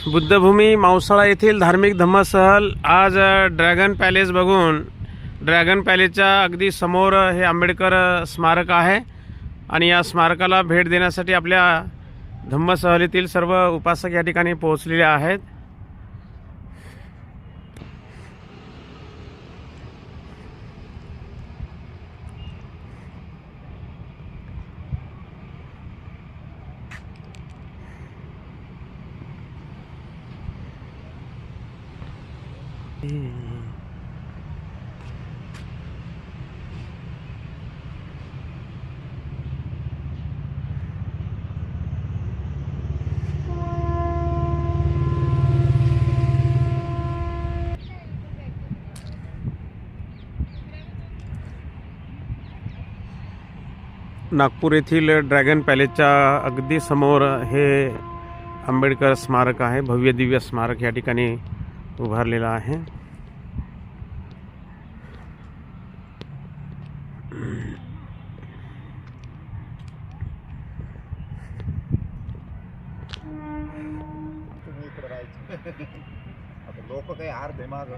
बुद्धभूमी मावसाळा येथील धार्मिक धम्मसहल आज ड्रॅगन पॅलेस बघून ड्रॅगन पॅलेसच्या अगदी समोर हे आंबेडकर स्मारक आहे आणि या स्मारकाला भेट देण्यासाठी आपल्या धम्मसहलीतील सर्व उपासक या ठिकाणी पोहोचलेले आहेत। नागपूर येथील ड्रॅगन पॅलेसच्या अगदी समोर हे आंबेडकर स्मारक आहे। भव्य दिव्य स्मारक या ठिकाणी उभारलेलं आहे। लोक काही हार दिमाग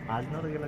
आज ना गेला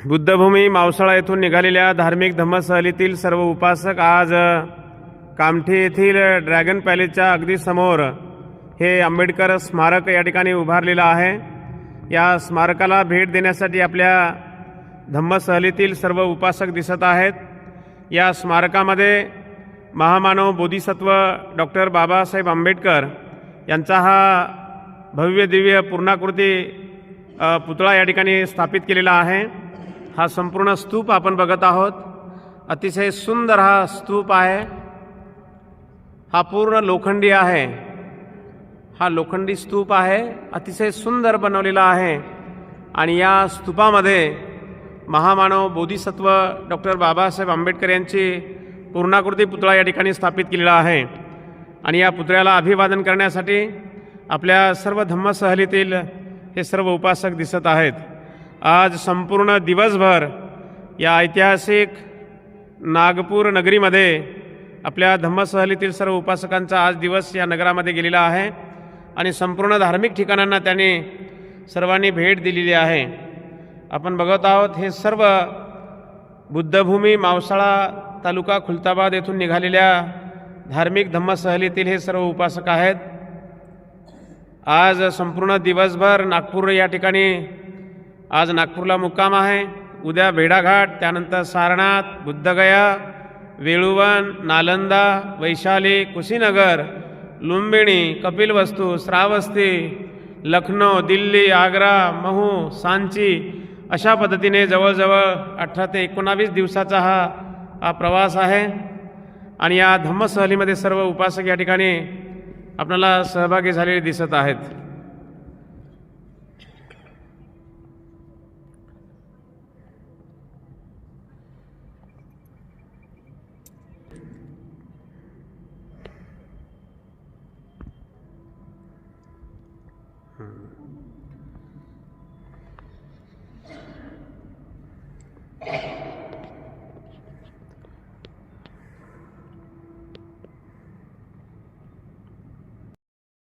बुद्धभूमी मावसाळा येथून निघालेल्या धार्मिक धम्मसहलीतील सर्व उपासक आज कामठी येथील ड्रॅगन पॅलेसच्या अगदी समोर हे आंबेडकर स्मारक या ठिकाणी उभारलेलं आहे। या स्मारकाला भेट देण्यासाठी आपल्या धम्मसहलीतील सर्व उपासक दिसत आहेत। या स्मारकामध्ये महामानव बोधिसत्व डॉक्टर बाबासाहेब आंबेडकर यांचा हा भव्य दिव्य पूर्णाकृती पुतळा या ठिकाणी स्थापित केलेला आहे। हा संपूर्ण स्तूप आपण बघत आहोत। अतिशय सुंदर हा स्तूप आहे। हा पूर्ण लोखंडी आहे। हा लोखंडी स्तूप आहे, अतिशय सुंदर बनवलेला आहे। आणि या स्तूपामध्ये महामानव बोधिसत्व डॉक्टर बाबासाहेब आंबेडकर यांची पूर्णाकृती पुतळा या ठिकाणी स्थापित केलेला आहे। आणि या पुतळ्याला अभिवादन करण्यासाठी आपल्या सर्व धम्मसहलीतील हे सर्व उपासक दिसत आहेत. आज संपूर्ण दिवसभर या ऐतिहासिक नागपूर नगरीमध्ये आपल्या धम्मसहलीतील सर्व उपासकांचा आज दिवस या नगरामध्ये गेलेला आहे आणि संपूर्ण धार्मिक ठिकाणांना त्यांनी सर्वांनी भेट दिलेली आहे. आपण बघत आहोत हे सर्व बुद्धभूमी मावसाळा तालुका खुलताबाद येथून निघालेल्या धार्मिक धम्मसहलीतील हे सर्व उपासक आहेत. आज संपूर्ण दिवसभर नागपूर या ठिकाणी आज नागपूरला मुक्काम आहे. उद्या भेडाघाट, त्यानंतर सारनाथ, बुद्धगया, वेळुवन, नालंदा, वैशाली, कुशीनगर, लुंबिनी, कपिलवस्तू, श्रावस्ती, लखनौ, दिल्ली, आग्रा, महू, सांची अशा पद्धतीने जवळजवळ 18 ते 19 दिवसाचा हा प्रवास आहे. आणि या धम्मसहलीमध्ये सर्व उपासक या ठिकाणी आपल्याला सहभागी झालेले दिसत आहेत.